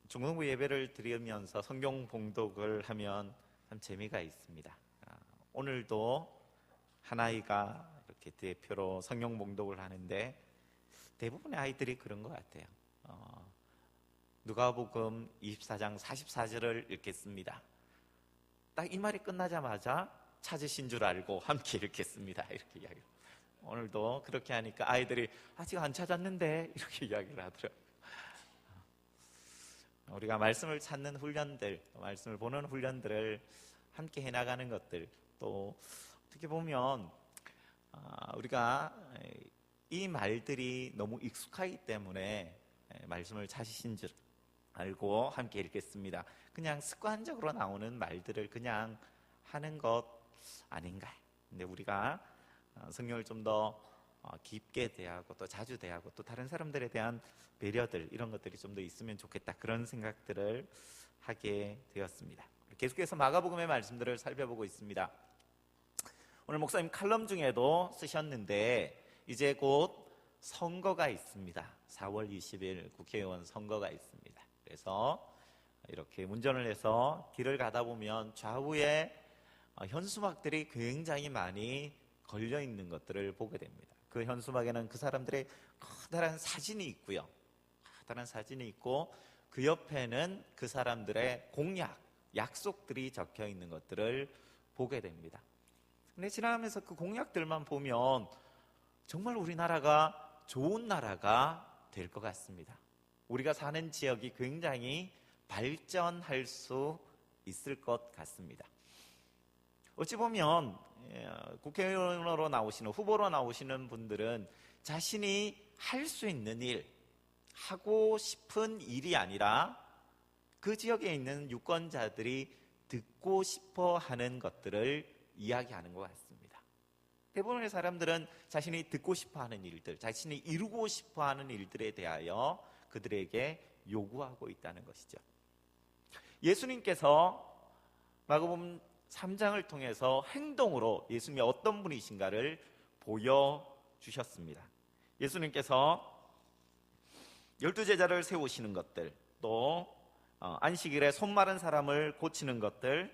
중등부 예배를 드리면서 성경 봉독을 하면 참 재미가 있습니다. 오늘도 하나이가 이렇게 대표로 성경 봉독을 하는데 대부분의 아이들이 그런 것 같아요. 누가복음 24장 44절을 읽겠습니다. 딱 이 말이 끝나자마자 찾으신 줄 알고 함께 읽겠습니다. 이렇게 이야기해요. 오늘도 그렇게 하니까 아이들이 아직 안 찾았는데 이렇게 이야기를 하더라고요. 우리가 말씀을 찾는 훈련들, 말씀을 보는 훈련들을 함께 해나가는 것들, 또 어떻게 보면 우리가 이 말들이 너무 익숙하기 때문에 말씀을 찾으신 줄 알고 함께 읽겠습니다. 그냥 습관적으로 나오는 말들을 그냥 하는 것 아닌가. 근데 우리가 성경을 좀 더 깊게 대하고 또 자주 대하고 또 다른 사람들에 대한 배려들, 이런 것들이 좀 더 있으면 좋겠다, 그런 생각들을 하게 되었습니다. 계속해서 마가복음의 말씀들을 살펴보고 있습니다. 오늘 목사님 칼럼 중에도 쓰셨는데 이제 곧 선거가 있습니다. 4월 20일 국회의원 선거가 있습니다. 그래서 이렇게 운전을 해서 길을 가다 보면 좌우에 현수막들이 굉장히 많이 걸려 있는 것들을 보게 됩니다. 그 현수막에는 그 사람들의 커다란 사진이 있고요. 커다란 사진이 있고 그 옆에는 그 사람들의 공약, 약속들이 적혀 있는 것들을 보게 됩니다. 근데 지나가면서 그 공약들만 보면 정말 우리나라가 좋은 나라가 될 것 같습니다. 우리가 사는 지역이 굉장히 발전할 수 있을 것 같습니다. 어찌 보면 국회의원으로 나오시는, 후보로 나오시는 분들은 자신이 할 수 있는 일, 하고 싶은 일이 아니라 그 지역에 있는 유권자들이 듣고 싶어 하는 것들을 이야기하는 것 같습니다. 대부분의 사람들은 자신이 듣고 싶어 하는 일들, 자신이 이루고 싶어 하는 일들에 대하여 그들에게 요구하고 있다는 것이죠. 예수님께서 마가복음 3장을 통해서 행동으로 예수님이 어떤 분이신가를 보여주셨습니다. 예수님께서 12제자를 세우시는 것들, 또 안식일에 손 마른 사람을 고치는 것들,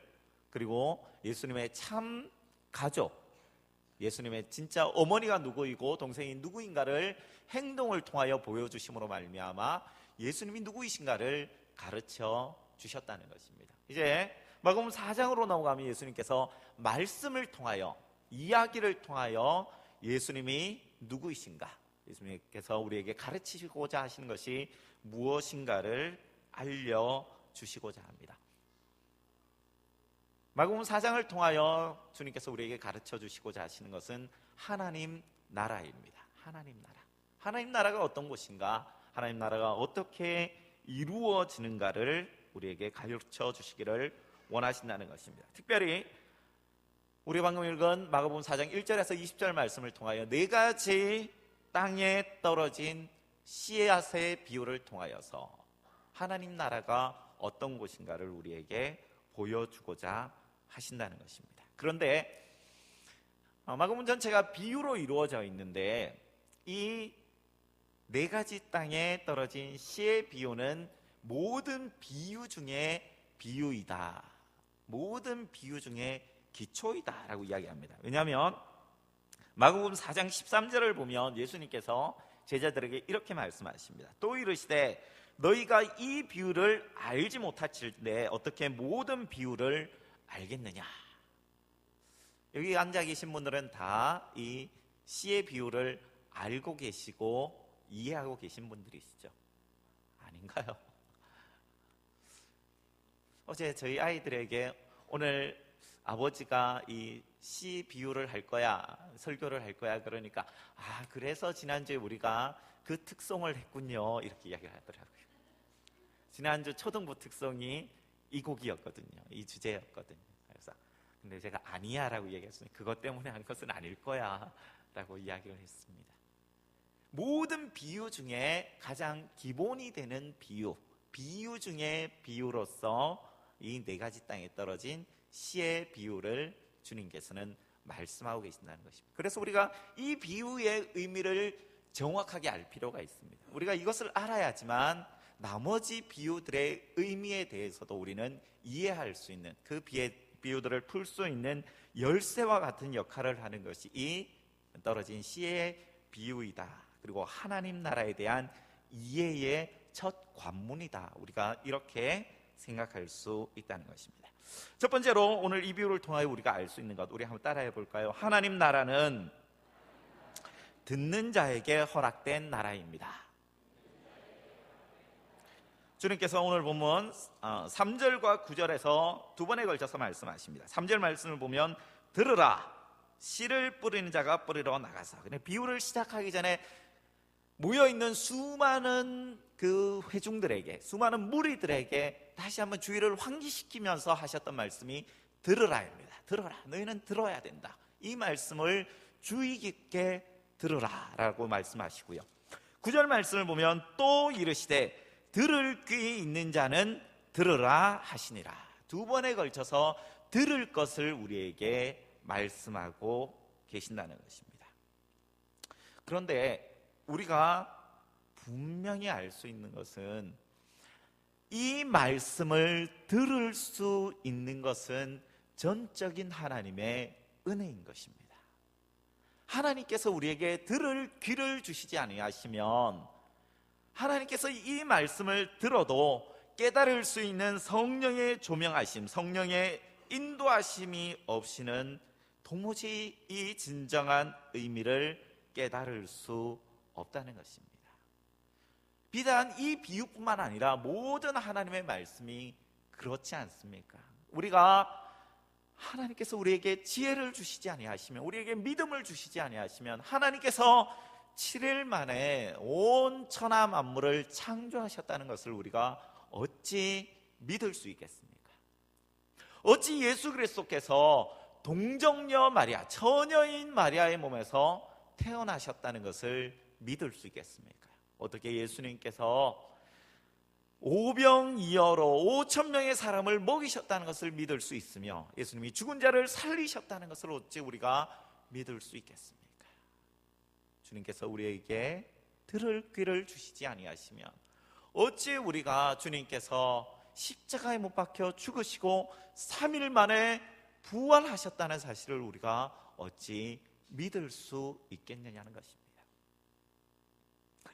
그리고 예수님의 참 가족, 예수님의 진짜 어머니가 누구이고 동생이 누구인가를 행동을 통하여 보여주심으로 말미암아 예수님이 누구이신가를 가르쳐 주셨다는 것입니다. 이제 마가복음 4장으로 넘어가면 예수님께서 말씀을 통하여, 이야기를 통하여 예수님이 누구이신가, 예수님께서 우리에게 가르치시고자 하시는 것이 무엇인가를 알려주시고자 합니다. 마가복음 4장을 통하여 주님께서 우리에게 가르쳐 주시고자 하시는 것은 하나님 나라입니다. 하나님 나라. 하나님 나라가 어떤 곳인가, 하나님 나라가 어떻게 이루어지는가를 우리에게 가르쳐 주시기를 원하신다는 것입니다. 특별히 우리 방금 읽은 마가복음 4장 1절에서 20절 말씀을 통하여 4가지 땅에 떨어진 씨앗의 비유를 통하여서 하나님 나라가 어떤 곳인가를 우리에게 보여주고자 하신다는 것입니다. 그런데 마가복음 전체가 비유로 이루어져 있는데 이 4가지 땅에 떨어진 씨의 비유는 모든 비유 중에 비유이다, 모든 비유 중에 기초이다 라고 이야기합니다. 왜냐하면 마가복음 4장 13절을 보면 예수님께서 제자들에게 이렇게 말씀하십니다. 또 이르시되 너희가 이 비유를 알지 못하실때 어떻게 모든 비유를 알겠느냐. 여기 앉아 계신 분들은 다 이 씨의 비유를 알고 계시고 이해하고 계신 분들이시죠? 아닌가요? 어제 저희 아이들에게 오늘 아버지가 이 씨 비유를 할 거야, 설교를 할 거야, 그러니까 그래서 지난주에 우리가 그 특송을 했군요, 이렇게 이야기를 하더라고요. 지난주 초등부 특송이 이 곡이었거든요, 이 주제였거든요. 그래서 근데 제가 아니야 라고 얘기했으니 그것 때문에 한 것은 아닐 거야 라고 이야기를 했습니다. 모든 비유 중에 가장 기본이 되는 비유 중에 비유로서 이 4가지 땅에 떨어진 씨의 비유를 주님께서는 말씀하고 계신다는 것입니다. 그래서 우리가 이 비유의 의미를 정확하게 알 필요가 있습니다. 우리가 이것을 알아야지만 나머지 비유들의 의미에 대해서도 우리는 이해할 수 있는, 그 비유들을 풀 수 있는 열쇠와 같은 역할을 하는 것이 이 떨어진 씨의 비유이다. 그리고 하나님 나라에 대한 이해의 첫 관문이다. 우리가 이렇게 생각할 수 있다는 것입니다. 첫 번째로 오늘 이 비유를 통하여 우리가 알 수 있는 것, 우리 한번 따라해 볼까요? 하나님 나라는 듣는 자에게 허락된 나라입니다. 주님께서 오늘 본문 3절과 9절에서 두 번에 걸쳐서 말씀하십니다. 3절 말씀을 보면 들으라, 씨를 뿌리는 자가 뿌리러 나가서. 비유를 시작하기 전에 모여있는 수많은 그 회중들에게, 수많은 무리들에게 다시 한번 주의를 환기시키면서 하셨던 말씀이 들으라입니다. 들어라, 너희는 들어야 된다. 이 말씀을 주의 깊게 들으라 라고 말씀하시고요, 9절 말씀을 보면 또 이르시되 들을 귀 있는 자는 들으라 하시니라. 두 번에 걸쳐서 들을 것을 우리에게 말씀하고 계신다는 것입니다. 그런데 우리가 분명히 알 수 있는 것은 이 말씀을 들을 수 있는 것은 전적인 하나님의 은혜인 것입니다. 하나님께서 우리에게 들을 귀를 주시지 아니하시면, 하나님께서 이 말씀을 들어도 깨달을 수 있는 성령의 조명하심, 성령의 인도하심이 없이는 도무지 이 진정한 의미를 깨달을 수 없다는 것입니다. 비단 이 비유뿐만 아니라 모든 하나님의 말씀이 그렇지 않습니까? 우리가 하나님께서 우리에게 지혜를 주시지 아니하시면, 우리에게 믿음을 주시지 아니하시면, 하나님께서 7일 만에 온 천하 만물을 창조하셨다는 것을 우리가 어찌 믿을 수 있겠습니까? 어찌 예수 그리스도께서 동정녀 마리아, 처녀인 마리아의 몸에서 태어나셨다는 것을 믿을 수 있겠습니까? 어떻게 예수님께서 오병이어로 5,000명의 사람을 먹이셨다는 것을 믿을 수 있으며, 예수님이 죽은 자를 살리셨다는 것을 어찌 우리가 믿을 수 있겠습니까? 주님께서 우리에게 들을 귀를 주시지 아니하시면 어찌 우리가 주님께서 십자가에 못 박혀 죽으시고 3일 만에 부활하셨다는 사실을 우리가 어찌 믿을 수 있겠느냐는 것입니다.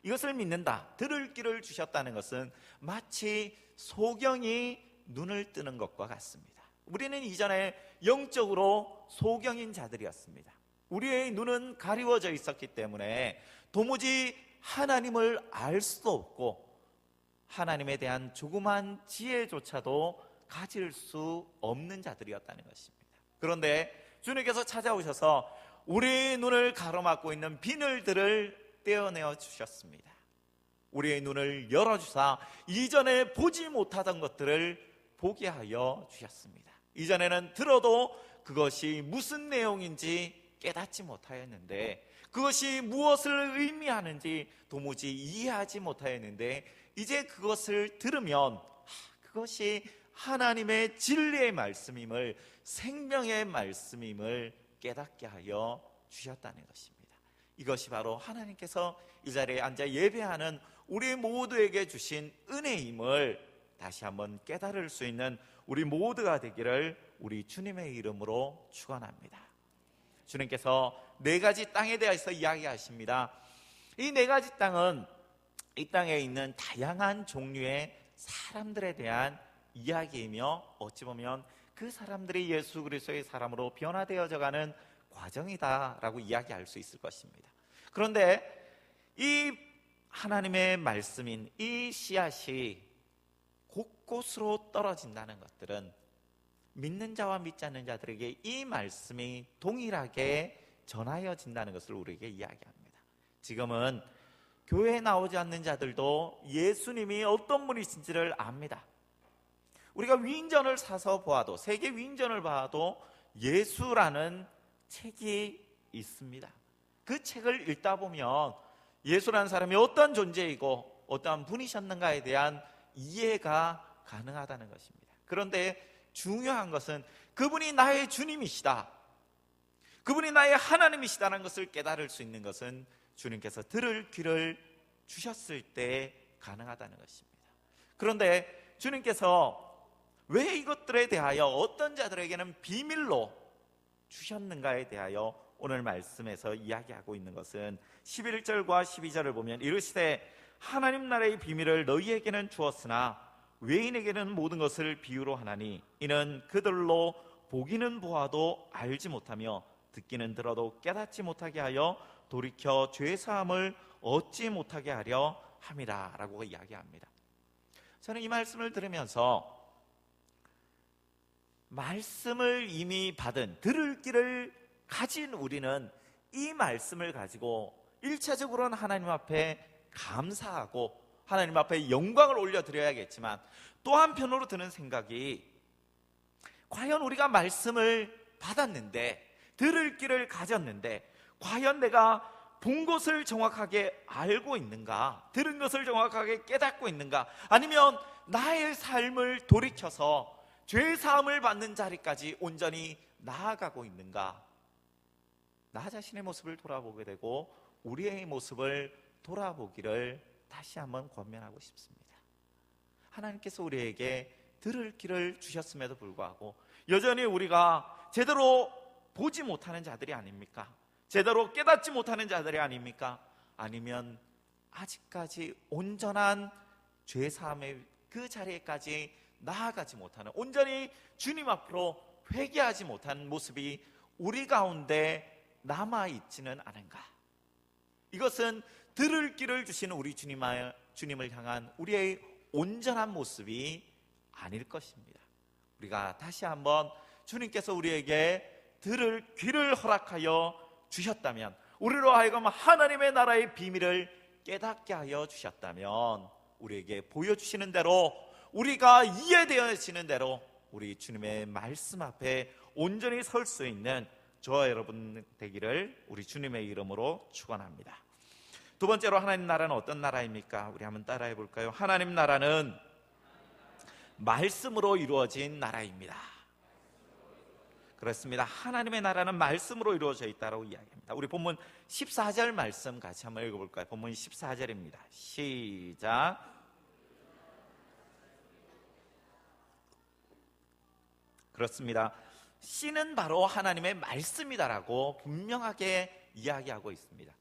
이것을 믿는다, 들을 귀를 주셨다는 것은 마치 소경이 눈을 뜨는 것과 같습니다. 우리는 이전에 영적으로 소경인 자들이었습니다. 우리의 눈은 가리워져 있었기 때문에 도무지 하나님을 알 수도 없고 하나님에 대한 조그만 지혜조차도 가질 수 없는 자들이었다는 것입니다. 그런데 주님께서 찾아오셔서 우리의 눈을 가로막고 있는 비늘들을 떼어내어 주셨습니다. 우리의 눈을 열어주사 이전에 보지 못하던 것들을 보게 하여 주셨습니다. 이전에는 들어도 그것이 무슨 내용인지 깨닫지 못하였는데, 그것이 무엇을 의미하는지 도무지 이해하지 못하였는데, 이제 그것을 들으면 그것이 하나님의 진리의 말씀임을, 생명의 말씀임을 깨닫게 하여 주셨다는 것입니다. 이것이 바로 하나님께서 이 자리에 앉아 예배하는 우리 모두에게 주신 은혜임을 다시 한번 깨달을 수 있는 우리 모두가 되기를 우리 주님의 이름으로 축원합니다. 주님께서 4가지 땅에 대해서 이야기하십니다. 이 4가지 땅은 이 땅에 있는 다양한 종류의 사람들에 대한 이야기이며, 어찌 보면 그 사람들이 예수 그리스도의 사람으로 변화되어져가는 과정이다라고 이야기할 수 있을 것입니다. 그런데 이 하나님의 말씀인 이 씨앗이 곳곳으로 떨어진다는 것들은 믿는 자와 믿지 않는 자들에게 이 말씀이 동일하게 전하여진다는 것을 우리에게 이야기합니다. 지금은 교회에 나오지 않는 자들도 예수님이 어떤 분이신지를 압니다. 우리가 위인전을 사서 보아도, 세계 위인전을 봐도 예수라는 책이 있습니다. 그 책을 읽다 보면 예수라는 사람이 어떤 존재이고 어떠한 분이셨는가에 대한 이해가 가능하다는 것입니다. 그런데 중요한 것은 그분이 나의 주님이시다, 그분이 나의 하나님이시다는 것을 깨달을 수 있는 것은 주님께서 들을 귀를 주셨을 때 가능하다는 것입니다. 그런데 주님께서 왜 이것들에 대하여 어떤 자들에게는 비밀로 주셨는가에 대하여 오늘 말씀에서 이야기하고 있는 것은 11절과 12절을 보면 이르시되 하나님 나라의 비밀을 너희에게는 주었으나 외인에게는 모든 것을 비유로 하나니 이는 그들로 보기는 보아도 알지 못하며 듣기는 들어도 깨닫지 못하게 하여 돌이켜 죄사함을 얻지 못하게 하려 함이라 라고 이야기합니다. 저는 이 말씀을 들으면서 말씀을 이미 받은 들을 길을 가진 우리는 이 말씀을 가지고 1차적으로는 하나님 앞에 감사하고 하나님 앞에 영광을 올려드려야겠지만 또 한편으로 드는 생각이 과연 우리가 말씀을 받았는데 들을 길을 가졌는데 과연 내가 본 것을 정확하게 알고 있는가? 들은 것을 정확하게 깨닫고 있는가? 아니면 나의 삶을 돌이켜서 죄사함을 받는 자리까지 온전히 나아가고 있는가? 나 자신의 모습을 돌아보게 되고 우리의 모습을 돌아보기를 다시 한번 권면하고 싶습니다. 하나님께서 우리에게 들을 길을 주셨음에도 불구하고 여전히 우리가 제대로 보지 못하는 자들이 아닙니까? 제대로 깨닫지 못하는 자들이 아닙니까? 아니면 아직까지 온전한 죄사함의 그 자리에까지 나아가지 못하는, 온전히 주님 앞으로 회개하지 못한 모습이 우리 가운데 남아있지는 않은가? 이것은 들을 길을 주시는 우리 주님을 향한 우리의 온전한 모습이 아닐 것입니다. 우리가 다시 한번 주님께서 우리에게 들을 귀를 허락하여 주셨다면, 우리로 하여금 하나님의 나라의 비밀을 깨닫게 하여 주셨다면 우리에게 보여주시는 대로, 우리가 이해되어지는 대로 우리 주님의 말씀 앞에 온전히 설 수 있는 저와 여러분 되기를 우리 주님의 이름으로 축원합니다. 두 번째로 하나님 나라는 어떤 나라입니까? 우리 한번 따라해 볼까요? 하나님 나라는 말씀으로 이루어진 나라입니다. 그렇습니다. 하나님의 나라는 말씀으로 이루어져 있다고 이야기합니다. 우리 본문 14절 말씀 같이 한번 읽어볼까요? 본문 14절입니다. 시작. 그렇습니다. 씨는 바로 하나님의 말씀이다라고 분명하게 이야기하고 있습니다.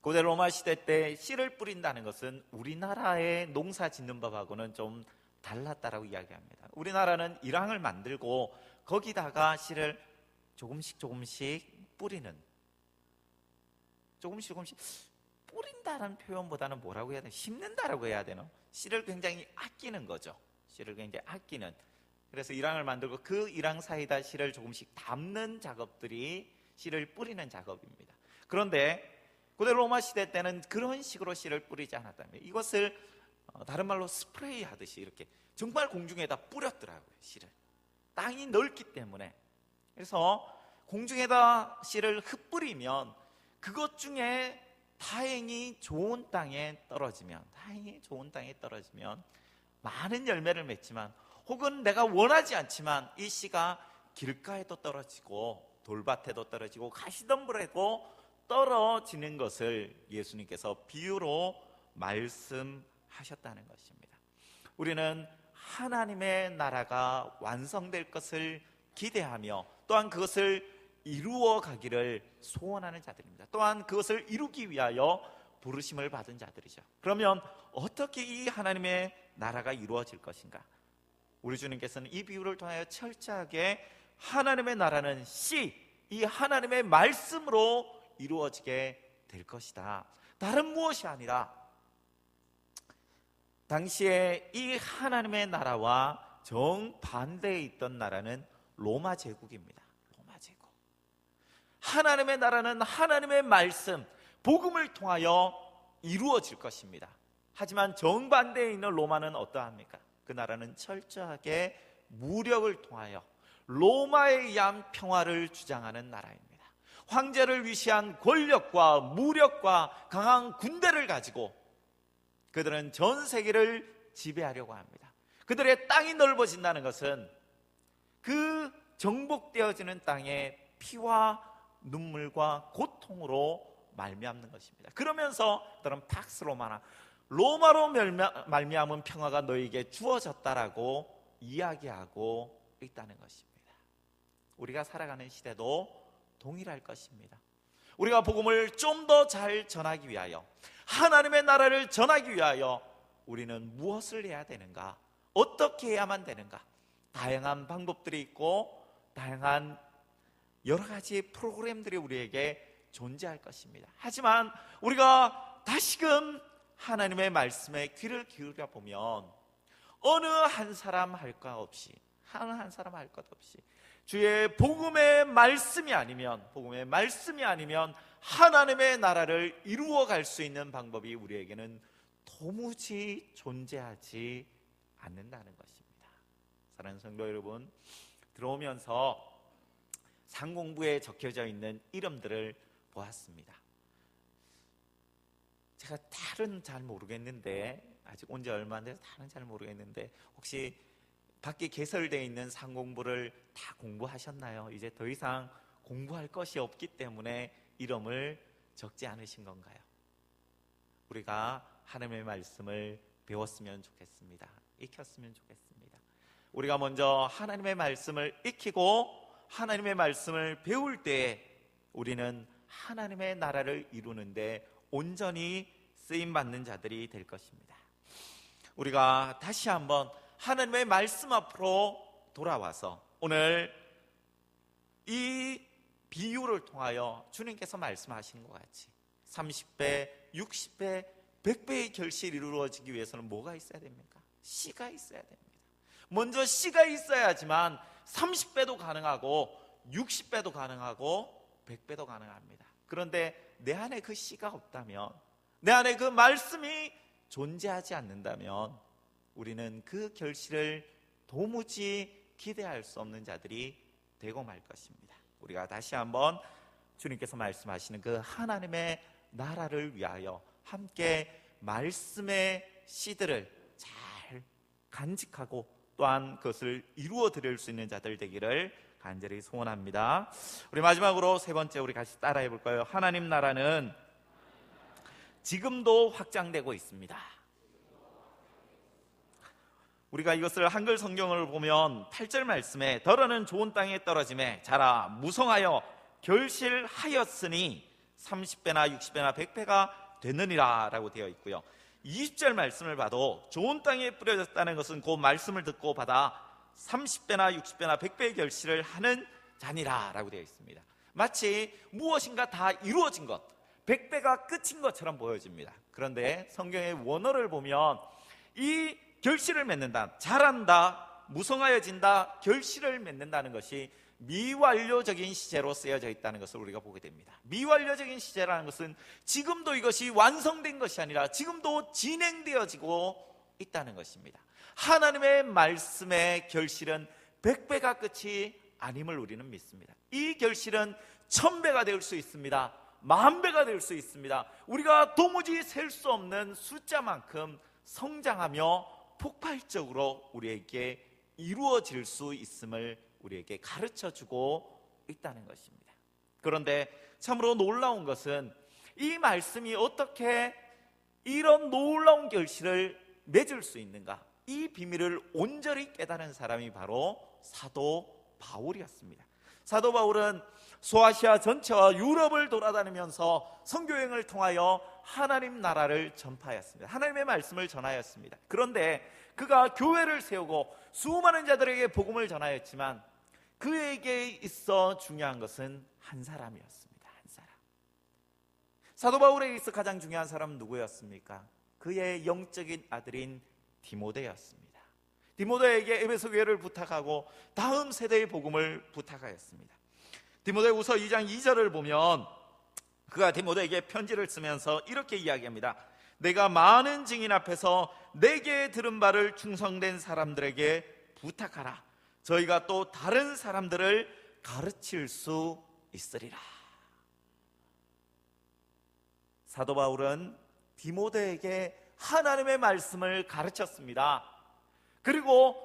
고대 로마 시대 때 씨를 뿌린다는 것은 우리나라의 농사 짓는 법하고는 좀 달랐다라고 이야기합니다. 우리나라는 일항을 만들고 거기다가 씨를 조금씩 뿌리는, 조금씩 뿌린다는 표현보다는 뭐라고 해야 되나? 심는다라고 해야 되나? 씨를 굉장히 아끼는 거죠. 씨를 굉장히 아끼는. 그래서 일항을 만들고 그 일항 사이다 씨를 조금씩 담는 작업들이 씨를 뿌리는 작업입니다. 그런데 고대 로마 시대 때는 그런 식으로 씨를 뿌리지 않았다면 이것을 다른 말로 스프레이 하듯이 이렇게 정말 공중에다 뿌렸더라고요. 씨를. 땅이 넓기 때문에. 그래서 공중에다 씨를 흩뿌리면 그것 중에 다행히 좋은 땅에 떨어지면 많은 열매를 맺지만, 혹은 내가 원하지 않지만 이 씨가 길가에도 떨어지고 돌밭에도 떨어지고 가시덤불에도 떨어지는 것을 예수님께서 비유로 말씀하셨다는 것입니다. 우리는 하나님의 나라가 완성될 것을 기대하며 또한 그것을 이루어 가기를 소원하는 자들입니다. 또한 그것을 이루기 위하여 부르심을 받은 자들이죠. 그러면 어떻게 이 하나님의 나라가 이루어질 것인가? 우리 주님께서는 이 비유를 통하여 철저하게 하나님의 나라는 이 하나님의 말씀으로 이루어지게 될 것이다. 다른 무엇이 아니라 당시에 이 하나님의 나라와 정반대에 있던 나라는 로마 제국입니다. 로마 제국. 하나님의 나라는 하나님의 말씀, 복음을 통하여 이루어질 것입니다. 하지만 정반대에 있는 로마는 어떠합니까? 그 나라는 철저하게 무력을 통하여 로마에 의한 평화를 주장하는 나라입니다. 황제를 위시한 권력과 무력과 강한 군대를 가지고 그들은 전 세계를 지배하려고 합니다. 그들의 땅이 넓어진다는 것은 그 정복되어지는 땅에 피와 눈물과 고통으로 말미암는 것입니다. 그러면서 그들은 팍스 로마나 로마로 말미암은 평화가 너에게 주어졌다라고 이야기하고 있다는 것입니다. 우리가 살아가는 시대도 동일할 것입니다. 우리가 복음을 좀 더 잘 전하기 위하여, 하나님의 나라를 전하기 위하여 우리는 무엇을 해야 되는가? 어떻게 해야만 되는가? 다양한 방법들이 있고 다양한 여러 가지 프로그램들이 우리에게 존재할 것입니다. 하지만 우리가 다시금 하나님의 말씀에 귀를 기울여 보면 어느 한 사람 할 것 없이, 한 사람 할 것 없이 주의 복음의 말씀이 아니면 하나님의 나라를 이루어갈 수 있는 방법이 우리에게는 도무지 존재하지 않는다는 것입니다. 사랑하는 성도 여러분, 들어오면서 상공부에 적혀져 있는 이름들을 보았습니다. 제가 다른 잘 모르겠는데, 아직 온 지 얼마 안 돼서 다른 잘 모르겠는데, 혹시 밖에 개설되어 있는 상공부를 다 공부하셨나요? 이제 더 이상 공부할 것이 없기 때문에 이름을 적지 않으신 건가요? 우리가 하나님의 말씀을 배웠으면 좋겠습니다. 익혔으면 좋겠습니다. 우리가 먼저 하나님의 말씀을 익히고 하나님의 말씀을 배울 때에 우리는 하나님의 나라를 이루는데 온전히 쓰임받는 자들이 될 것입니다. 우리가 다시 한번 하나님의 말씀 앞으로 돌아와서 오늘 이 비유를 통하여 주님께서 말씀하신 것 같이 30배, 60배, 100배의 결실이 이루어지기 위해서는 뭐가 있어야 됩니까? 씨가 있어야 됩니다. 먼저 씨가 있어야지만 30배도 가능하고 60배도 가능하고 100배도 가능합니다. 그런데 내 안에 그 씨가 없다면, 내 안에 그 말씀이 존재하지 않는다면 우리는 그 결실을 도무지 기대할 수 없는 자들이 되고 말 것입니다. 우리가 다시 한번 주님께서 말씀하시는 그 하나님의 나라를 위하여 함께 말씀의 씨들을 잘 간직하고 또한 그것을 이루어 드릴 수 있는 자들 되기를 간절히 소원합니다. 우리 마지막으로 세 번째 우리 같이 따라해 볼까요? 하나님 나라는 지금도 확장되고 있습니다. 우리가 이것을 한글 성경을 보면 8절 말씀에 더러는 좋은 땅에 떨어짐에 자라 무성하여 결실하였으니 30배나 60배나 100배가 되느니라 라고 되어 있고요. 20절 말씀을 봐도 좋은 땅에 뿌려졌다는 것은 그 말씀을 듣고 받아 30배나 60배나 100배의 결실을 하는 자니라 라고 되어 있습니다. 마치 무엇인가 다 이루어진 것, 100배가 끝인 것처럼 보여집니다. 그런데 성경의 원어를 보면 이 결실을 맺는다, 자란다, 무성하여진다, 결실을 맺는다는 것이 미완료적인 시제로 쓰여져 있다는 것을 우리가 보게 됩니다. 미완료적인 시제라는 것은 지금도 이것이 완성된 것이 아니라 지금도 진행되어지고 있다는 것입니다. 하나님의 말씀의 결실은 100배가 끝이 아님을 우리는 믿습니다. 이 결실은 1000배가 될 수 있습니다. 10,000배가 될 수 있습니다. 우리가 도무지 셀 수 없는 숫자만큼 성장하며 폭발적으로 우리에게 이루어질 수 있음을 우리에게 가르쳐주고 있다는 것입니다. 그런데 참으로 놀라운 것은 이 말씀이 어떻게 이런 놀라운 결실을 맺을 수 있는가, 이 비밀을 온전히 깨달은 사람이 바로 사도 바울이었습니다. 사도 바울은 소아시아 전체와 유럽을 돌아다니면서 선교여행을 통하여 하나님 나라를 전파하였습니다. 하나님의 말씀을 전하였습니다. 그런데 그가 교회를 세우고 수많은 자들에게 복음을 전하였지만 그에게 있어 중요한 것은 한 사람이었습니다. 한 사람. 사도 바울에게 있어 가장 중요한 사람은 누구였습니까? 그의 영적인 아들인 디모데였습니다. 디모데에게 에베소 교회를 부탁하고 다음 세대의 복음을 부탁하였습니다. 디모데후서 2장 2절을 보면 그가 디모데에게 편지를 쓰면서 이렇게 이야기합니다. 내가 많은 증인 앞에서 내게 들은 바를 충성된 사람들에게 부탁하라. 저희가 또 다른 사람들을 가르칠 수 있으리라. 사도 바울은 디모데에게 하나님의 말씀을 가르쳤습니다. 그리고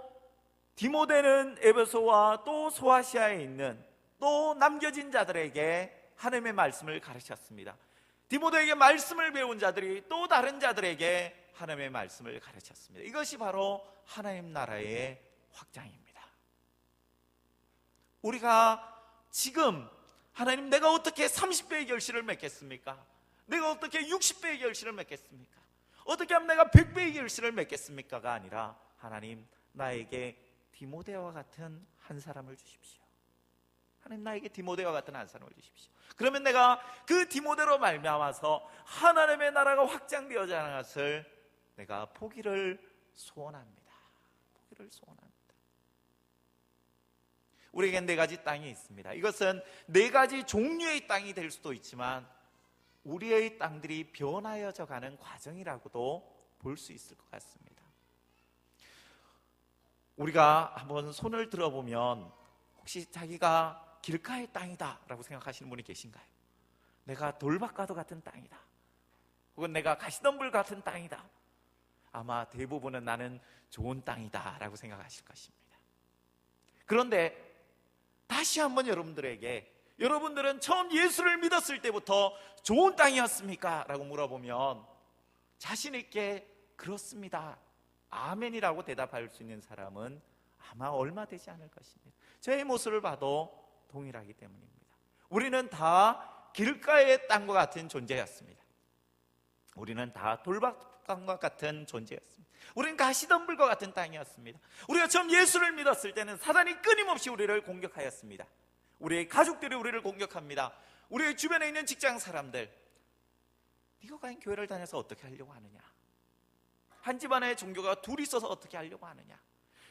디모데는 에베소와 또 소아시아에 있는 또 남겨진 자들에게 하나님의 말씀을 가르쳤습니다. 디모데에게 말씀을 배운 자들이 또 다른 자들에게 하나님의 말씀을 가르쳤습니다. 이것이 바로 하나님 나라의 확장입니다. 우리가 지금 하나님, 내가 어떻게 30배의 결실을 맺겠습니까? 내가 어떻게 60배의 결실을 맺겠습니까? 어떻게 하면 내가 100배의 결실을 맺겠습니까가 아니라, 하나님, 나에게 디모데와 같은 한 사람을 주십시오. 하나님, 나에게 디모데와 같은 한 사람을 주십시오. 그러면 내가 그 디모데로 말미암아서 하나님의 나라가 확장되어져 가는 것을 내가 보기를 소원합니다. 보기를 소원합니다. 우리에겐 4가지 땅이 있습니다. 이것은 4가지 종류의 땅이 될 수도 있지만 우리의 땅들이 변하여져 가는 과정이라고도 볼 수 있을 것 같습니다. 우리가 한번 손을 들어보면 혹시 자기가 길가의 땅이다 라고 생각하시는 분이 계신가요? 내가 돌밭과도 같은 땅이다, 혹은 내가 가시덤불 같은 땅이다. 아마 대부분은 나는 좋은 땅이다 라고 생각하실 것입니다. 그런데 다시 한번 여러분들은 처음 예수를 믿었을 때부터 좋은 땅이었습니까? 라고 물어보면 자신 있게 그렇습니다, 아멘이라고 대답할 수 있는 사람은 아마 얼마 되지 않을 것입니다. 저의 모습을 봐도 동일하기 때문입니다. 우리는 다 길가의 땅과 같은 존재였습니다. 우리는 다 돌밭땅과 같은 존재였습니다. 우리는 가시덤불과 같은 땅이었습니다. 우리가 처음 예수를 믿었을 때는 사단이 끊임없이 우리를 공격하였습니다. 우리의 가족들이 우리를 공격합니다. 우리의 주변에 있는 직장 사람들, 네가 과연 교회를 다녀서 어떻게 하려고 하느냐? 한 집안에 종교가 둘이 있어서 어떻게 하려고 하느냐?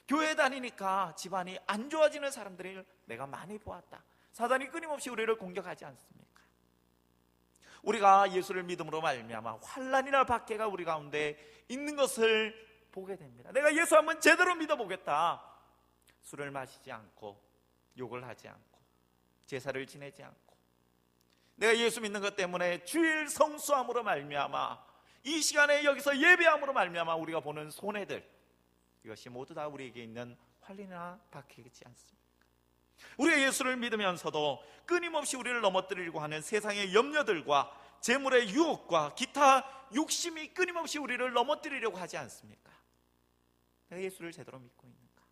교회 다니니까 집안이 안 좋아지는 사람들을 내가 많이 보았다. 사단이 끊임없이 우리를 공격하지 않습니까? 우리가 예수를 믿음으로 말미암아 환난이나 박해가 우리 가운데 있는 것을 보게 됩니다. 내가 예수 한번 제대로 믿어보겠다. 술을 마시지 않고, 욕을 하지 않고, 제사를 지내지 않고, 내가 예수 믿는 것 때문에 주일 성수함으로 말미암아 이 시간에 여기서 예배함으로 말미암아 우리가 보는 손해들, 이것이 모두 다 우리에게 있는 환난이나 박해이지 않습니까? 우리가 예수를 믿으면서도 끊임없이 우리를 넘어뜨리려고 하는 세상의 염려들과 재물의 유혹과 기타 욕심이 끊임없이 우리를 넘어뜨리려고 하지 않습니까? 내가 예수를 제대로 믿고 있는가?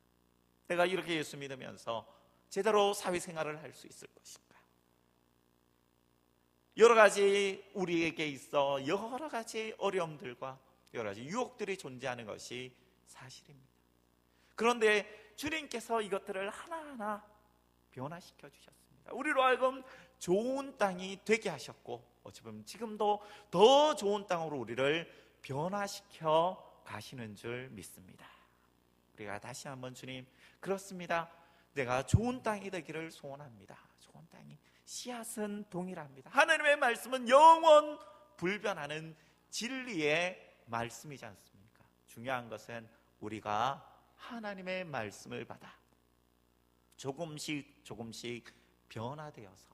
내가 이렇게 예수 믿으면서 제대로 사회생활을 할 수 있을 것인가? 여러 가지 우리에게 있어 여러 가지 어려움들과 여러 가지 유혹들이 존재하는 것이 사실입니다. 그런데 주님께서 이것들을 하나하나 변화시켜 주셨습니다. 우리로 하여금 좋은 땅이 되게 하셨고, 어찌 보면 지금도 더 좋은 땅으로 우리를 변화시켜 가시는 줄 믿습니다. 우리가 다시 한번 주님, 그렇습니다, 내가 좋은 땅이 되기를 소원합니다. 좋은 땅이, 씨앗은 동일합니다. 하나님의 말씀은 영원 불변하는 진리의 말씀이지 않습니까? 중요한 것은 우리가 하나님의 말씀을 받아 조금씩 변화되어서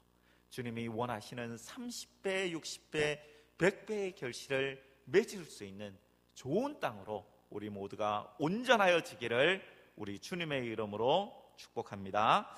주님이 원하시는 30배, 60배, 100배의 결실을 맺을 수 있는 좋은 땅으로 우리 모두가 온전하여지기를 우리 주님의 이름으로 축복합니다.